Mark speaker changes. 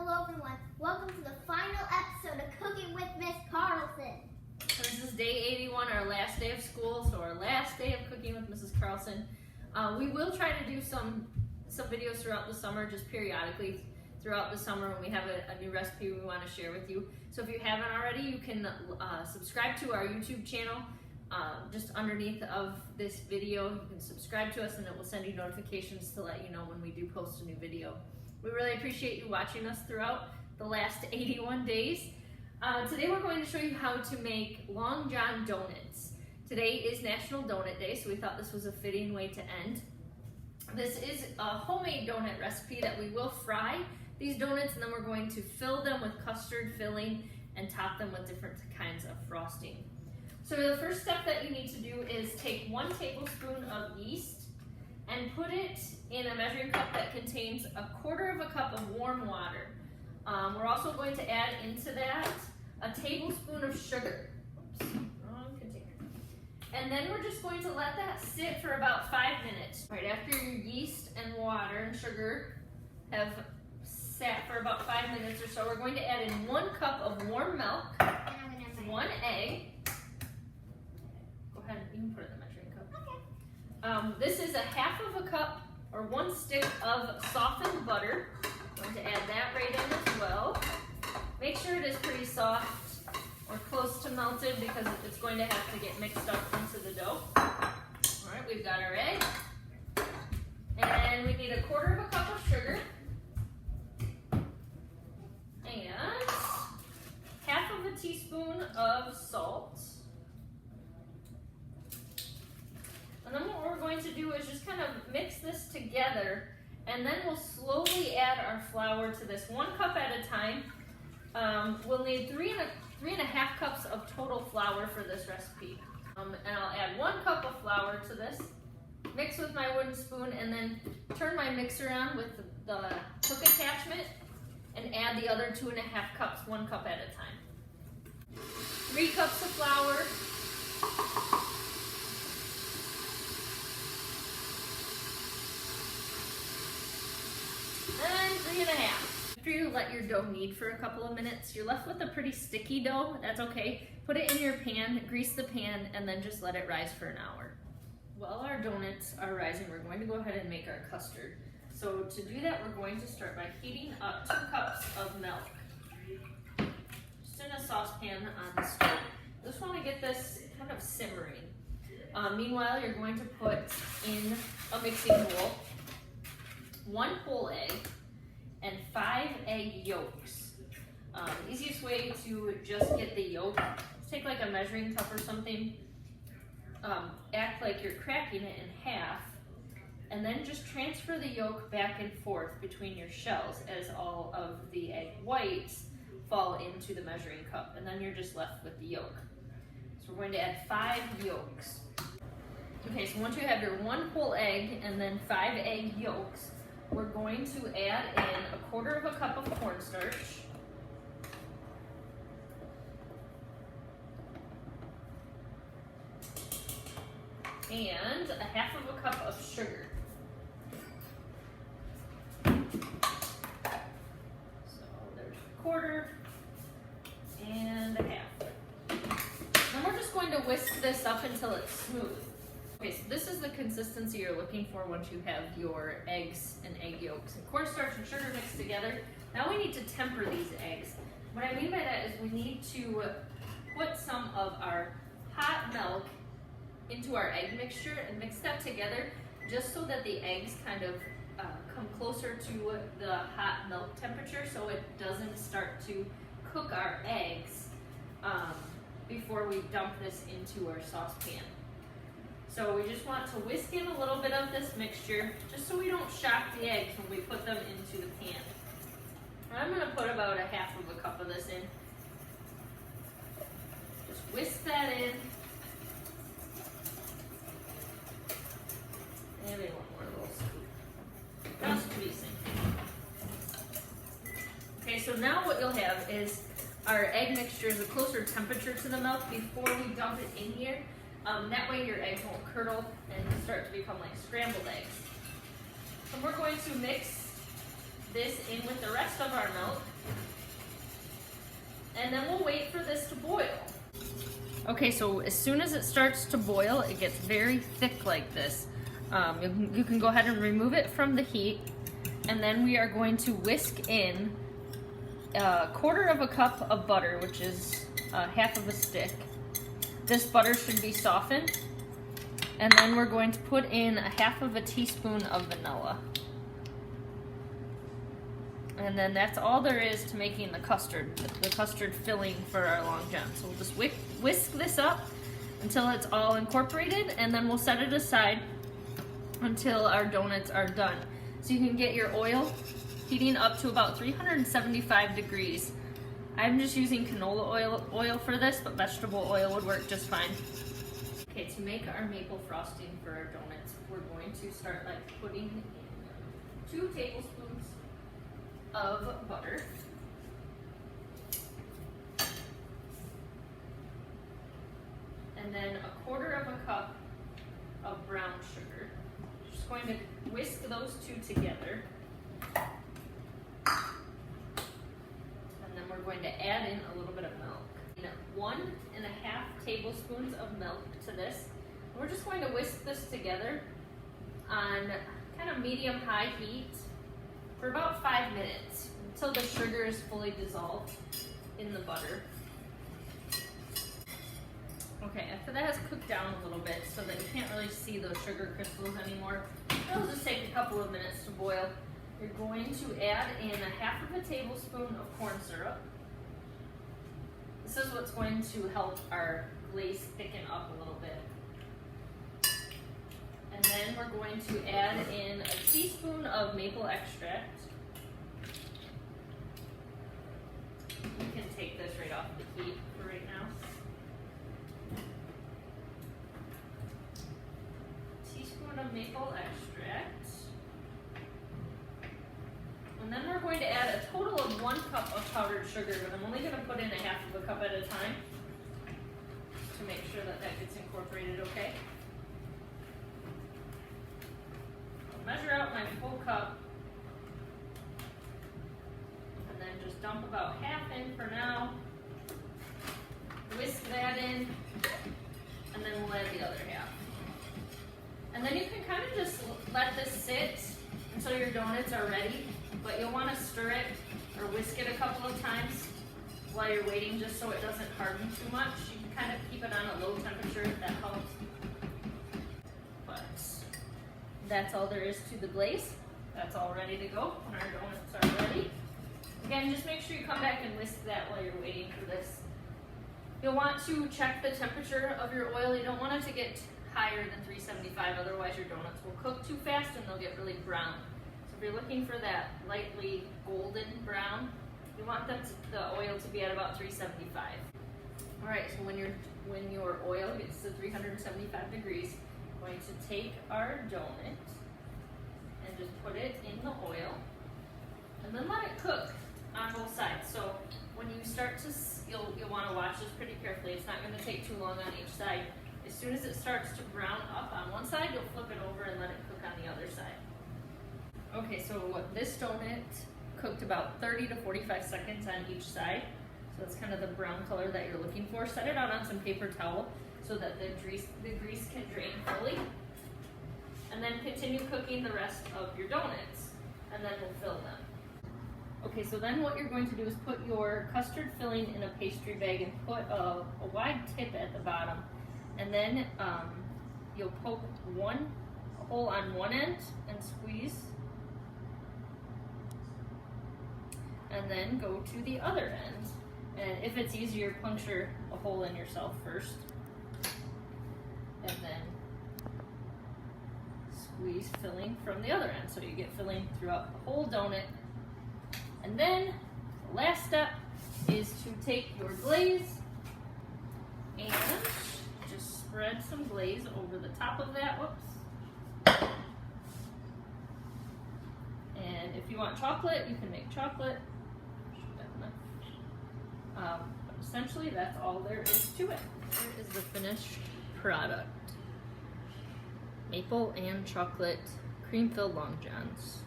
Speaker 1: Hello everyone, welcome to the final episode of Cooking with Miss Carlson.
Speaker 2: So this is day 81, our last day of school, so our last day of Cooking with Mrs. Carlson. We will try to do some videos throughout the summer, just periodically throughout the summer when we have a new recipe we want to share with you. So if you haven't already, you can subscribe to our YouTube channel. Just underneath of this video, you can subscribe to us and it will send you notifications to let you know when we do post a new video. We really appreciate you watching us throughout the last 81 days. Today we're going to show you how to make Long John donuts. Today is National Donut Day, so we thought this was a fitting way to end. This is a homemade donut recipe that we will fry these donuts, and then we're going to fill them with custard filling and top them with different kinds of frosting. So the first step that you need to do is take 1 tablespoon of yeast and put it in a measuring cup that contains 1/4 cup of warm water. We're also going to add into that a tablespoon of sugar. Oops, wrong container. And then we're just going to let that sit for about 5 minutes. Right after your yeast and water and sugar have sat for about 5 minutes or so, we're going to add in 1 cup of warm milk, 1 egg. Go ahead, you can put it in the measuring cup. Okay. This is 1/2 cup or 1 stick of softened butter. I'm going to add that right in as well. Make sure it is pretty soft or close to melted because it's going to have to get mixed up into the dough. All right, we've got our egg. And we need 1/4 cup of sugar. And 1/2 teaspoon of salt. And then what we're going to do is just kind of mix this together, and then we'll slowly add our flour to this 1 cup at a time. We'll need 3.5 cups of total flour for this recipe. And I'll add 1 cup of flour to this, mix with my wooden spoon, and then turn my mixer on with the hook attachment and add the other 2.5 cups, 1 cup at a time. 3 cups of flour. And 3.5. After you let your dough knead for a couple of minutes, you're left with a pretty sticky dough. That's okay. Put it in your pan, grease the pan, and then just let it rise for an hour. While our donuts are rising, we're going to go ahead and make our custard. So to do that, we're going to start by heating up 2 cups of milk. Just in a saucepan on the stove. Just want to get this kind of simmering. Meanwhile, you're going to put in a mixing bowl 1 whole egg and 5 egg yolks. The easiest way to just get the yolk, take like a measuring cup or something, act like you're cracking it in half, and then just transfer the yolk back and forth between your shells as all of the egg whites fall into the measuring cup, and then you're just left with the yolk. So we're going to add 5 yolks. Okay, so once you have your 1 whole egg and then 5 egg yolks, we're going to add in 1/4 cup of cornstarch, and 1/2 cup of sugar. So there's 1/4 and 1/2. Then we're just going to whisk this up until it's smooth. Okay, so this is the consistency you're looking for once you have your eggs and egg yolks and cornstarch and sugar mixed together. Now we need to temper these eggs. What I mean by that is we need to put some of our hot milk into our egg mixture and mix that together just so that the eggs kind of come closer to the hot milk temperature so it doesn't start to cook our eggs before we dump this into our saucepan. So we just want to whisk in a little bit of this mixture just so we don't shock the eggs when we put them into the pan. I'm going to put about 1/2 cup of this in. Just whisk that in. Maybe 1 more little scoop. Just squeezing. Okay, so now what you'll have is our egg mixture is a closer temperature to the milk before we dump it in here. That way your eggs won't curdle and start to become like scrambled eggs. So we're going to mix this in with the rest of our milk. And then we'll wait for this to boil. Okay, so as soon as it starts to boil, it gets very thick like this. You can go ahead and remove it from the heat, and then we are going to whisk in a 1/4 cup of butter, which is 1/2 of a stick. This butter should be softened, and then we're going to put in 1/2 teaspoon of vanilla. And then that's all there is to making the custard filling for our Long John. So we'll just whisk this up until it's all incorporated, and then we'll set it aside until our donuts are done. So you can get your oil heating up to about 375 degrees. I'm just using canola oil for this, but vegetable oil would work just fine. Okay, to make our maple frosting for our donuts, we're going to start by putting in 2 tablespoons of butter, and then 1/4 cup of brown sugar. Just going to whisk those 2 together, and then we're going to add in a little bit of milk. 1.5 tablespoons of milk to this. We're just going to whisk this together on kind of medium-high heat for about 5 minutes until the sugar is fully dissolved in the butter. Okay, after that has cooked down a little bit so that you can't really see those sugar crystals anymore, it'll just take a couple of minutes to boil. You're going to add in 1/2 tablespoon of corn syrup. This is what's going to help our glaze thicken up a little bit. And then we're going to add in 1 teaspoon of maple extract. We can take this right off the heat for right now. 1 teaspoon of maple extract. And then we're going to add a total of 1 cup of powdered sugar, but I'm only going to put in 1/2 cup at a time to make sure that that gets incorporated okay. I'll measure out my full cup, and then just dump about 1/2 in for now. Whisk that in, and then we'll add the other 1/2. And then you can kind of just let this sit until your donuts are ready, but you'll want to stir it or whisk it a couple of times while you're waiting, just so it doesn't harden too much. You can kind of keep it on a low temperature if that helps. But that's all there is to the glaze. That's all ready to go when our donuts are ready. Again, just make sure you come back and whisk that while you're waiting for this. You'll want to check the temperature of your oil. You don't want it to get higher than 375, otherwise your donuts will cook too fast and they'll get really brown. So if you're looking for that lightly golden brown, you want the oil to be at about 375. All right, so when your oil gets to 375 degrees, we're going to take our donut and just put it in the oil, and then let it cook on both sides. So when you start to, you'll want to watch this pretty carefully. It's not going to take too long on each side. As soon as it starts to brown up on one side, you'll flip it over and let it cook on the other side. Okay, so this donut cooked about 30 to 45 seconds on each side. So that's kind of the brown color that you're looking for. Set it out on some paper towel so that the grease can drain fully. And then continue cooking the rest of your donuts, and then we'll fill them. Okay, so then what you're going to do is put your custard filling in a pastry bag and put a wide tip at the bottom. And then you'll poke a hole on one end and squeeze. And then go to the other end. And if it's easier, puncture a hole in yourself first. And then squeeze filling from the other end. So you get filling throughout the whole donut. And then the last step is to take your glaze and just spread some glaze over the top of that. Whoops. And if you want chocolate, you can make chocolate. But essentially, that's all there is to it. Here is the finished product. Maple and chocolate cream-filled Long Johns.